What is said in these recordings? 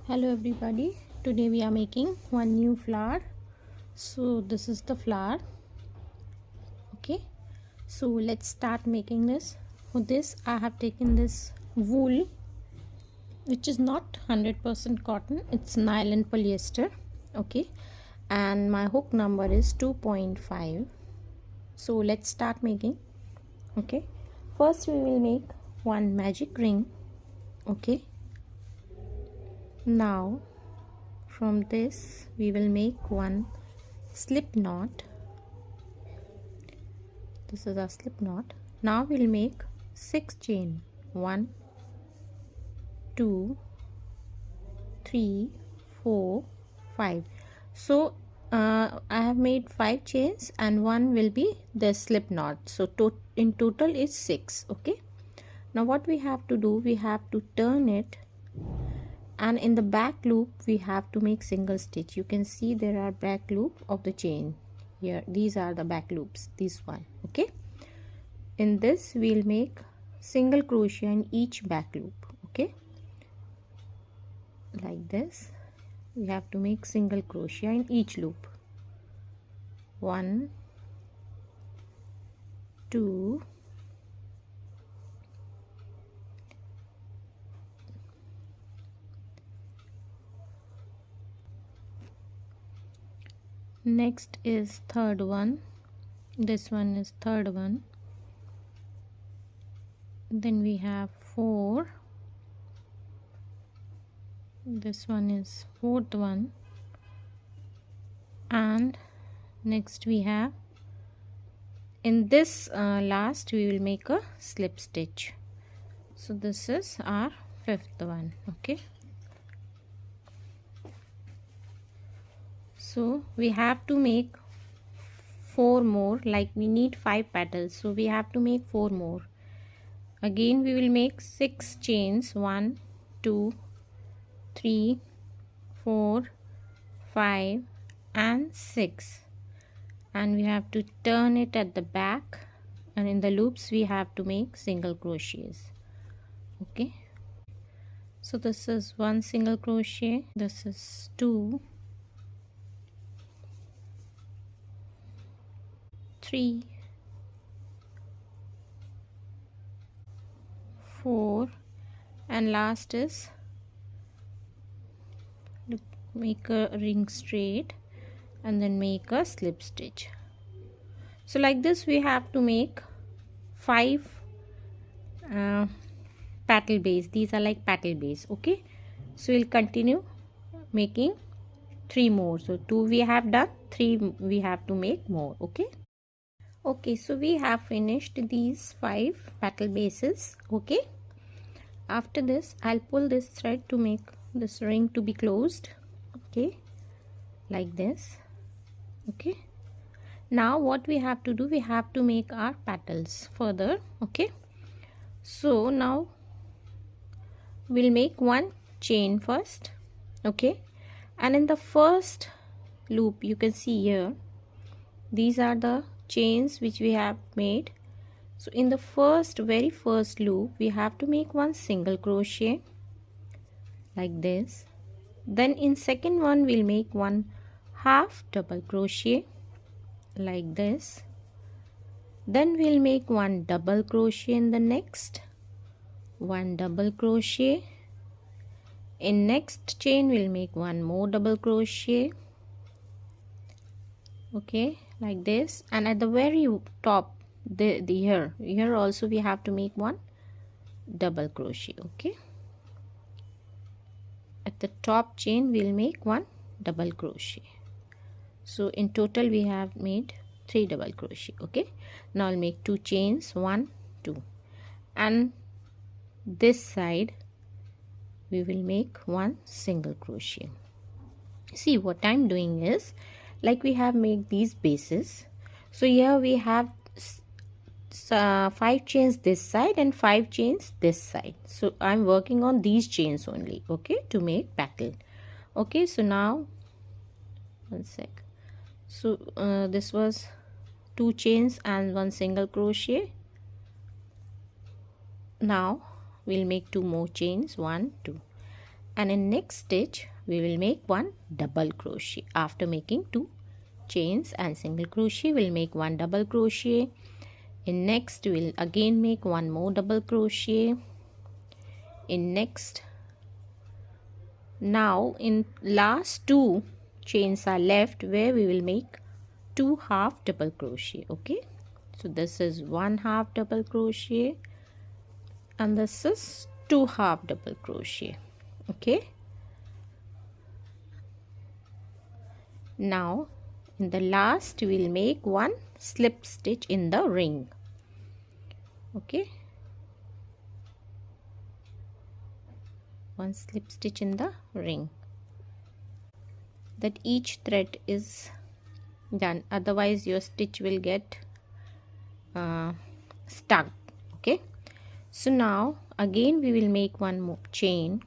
Hello everybody, today we are making one new flower. So this is the flower. Okay, so let's start making this. For this I have taken this wool, which is not 100% cotton, it's nylon polyester. Okay, and my hook number is 2.5. so let's start making. Okay, first we will make one magic ring. Okay, now from this we will make one slip knot. This is a slip knot. Now we'll make 6 chain. 1 2 3 4 5. So I have made 5 chains and one will be the slip knot, so in total is 6. Okay, now what we have to do, we have to turn it, and in the back loop we have to make single stitch. You can see there are back loop of the chain here. These are the back loops, this one. Okay, in this we'll make single crochet in each back loop. Okay, like this we have to make single crochet in each loop. 1 2 next is third one. This one is third one. Then we have 4. This one is fourth one, and next we have, in this last we will make a slip stitch. So this is our fifth one. Okay, so we have to make 4 more, like we need 5 petals, so we have to make 4 more. Again we will make 6 chains. 1 2 3 4 5 and 6, and we have to turn it at the back, and in the loops we have to make single crochets. Okay, so this is 1 single crochet, this is 2 3 4, and last is make a ring straight and then make a slip stitch. So like this we have to make 5 petal base. These are like petal base. Okay, so we'll continue making 3 more. So 2 we have done, 3 we have to make more. Okay, so we have finished these 5 petal bases. Okay, after this I'll pull this thread to make this ring to be closed. Okay, like this. Okay, now what we have to do, we have to make our petals further. Okay, so now we'll make 1 chain first. Okay, and in the first loop you can see here, these are the chains which we have made. So in the very first loop we have to make 1 single crochet like this. Then in second one we'll make 1 half double crochet like this. Then we'll make 1 double crochet in the next, 1 double crochet. In next chain we'll make 1 more double crochet. Okay, like this. And at the very top, here also we have to make 1 double crochet. Okay, at the top chain we'll make 1 double crochet. So in total we have made 3 double crochet. Okay, now I'll make 2 chains, 1 2, and this side we will make 1 single crochet. See, what I'm doing is, like we have made these bases, so here we have 5 chains this side and 5 chains this side. So I'm working on these chains only. Okay, to make petal. Okay, so now one sec. So this was 2 chains and 1 single crochet. Now we'll make 2 more chains, 1 2, and in next stitch we will make one double crochet. After making 2 chains and single crochet, we'll make one double crochet. In next we'll again make one more double crochet. In next, now in last 2 chains are left where we will make 2 half double crochet. Okay, so this is 1 half double crochet and this is 2 half double crochet. Okay, now in the last we'll make one slip stitch in the ring. Okay, one slip stitch in the ring, that each thread is done, otherwise your stitch will get stuck. Okay, so now again we will make one more chain.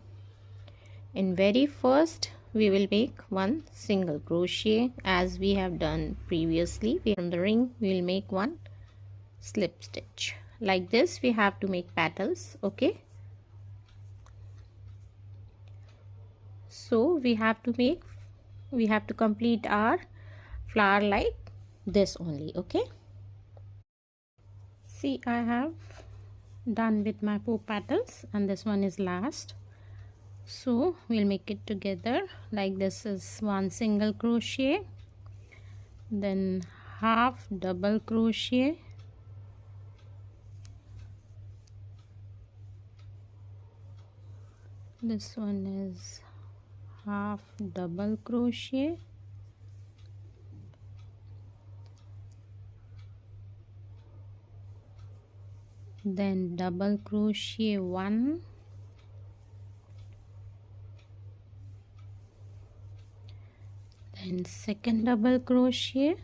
In very first we will make one single crochet as we have done previously. From the ring we will make one slip stitch. Like this we have to make petals. Okay, so we have to complete our flower like this only. Okay, see, I have done with my 4 petals and this one is last, so we'll make it together. Like this is one single crochet, then half double crochet, this one is half double crochet, then double crochet 1, then second double crochet,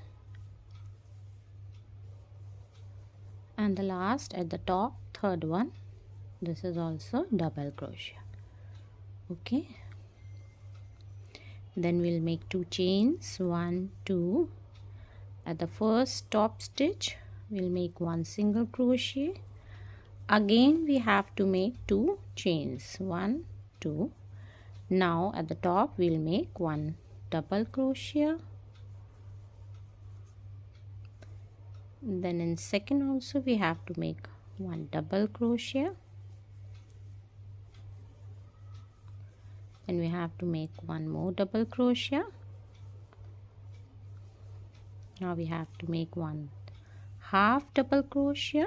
and the last at the top, third one, this is also double crochet. Okay, then we'll make 2 chains, 1 2. At the first top stitch we'll make one single crochet. Again we have to make 2 chains, 1 2. Now at the top we'll make one double crochet, then in second also we have to make one double crochet, and we have to make one more double crochet. Now we have to make one half double crochet,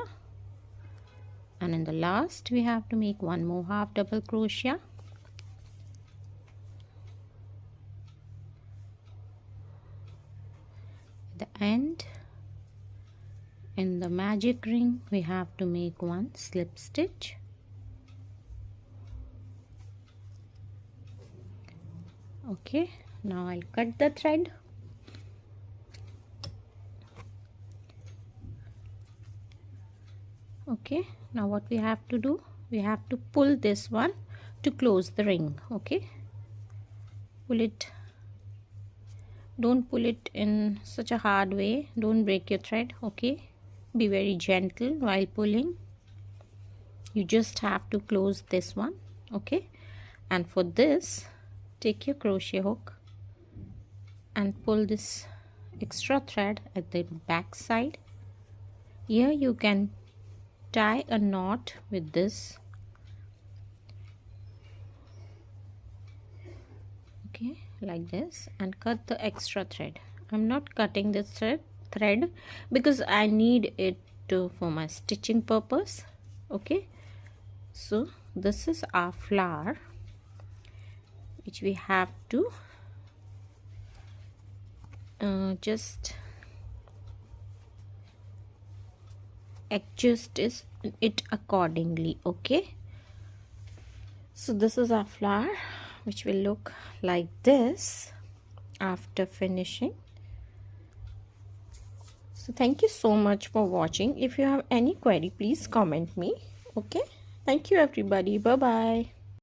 and in the last we have to make one more half double crochet. At the end, in the magic ring, we have to make one slip stitch. Okay, now I'll cut the thread. Okay, now what we have to do, we have to pull this one to close the ring. Okay, pull it, don't pull it in such a hard way, don't break your thread. Okay, be very gentle while pulling. You just have to close this one. Okay, and for this take your crochet hook and pull this extra thread at the back side. Here you can tie a knot with this. Okay, like this, and cut the extra thread. I'm not cutting this thread because I need it for my stitching purpose. Okay, so this is our flower which we have to just adjust it accordingly. Okay, so this is our flower which will look like this after finishing. So thank you so much for watching. If you have any query, please comment me. Okay, thank you everybody. Bye bye.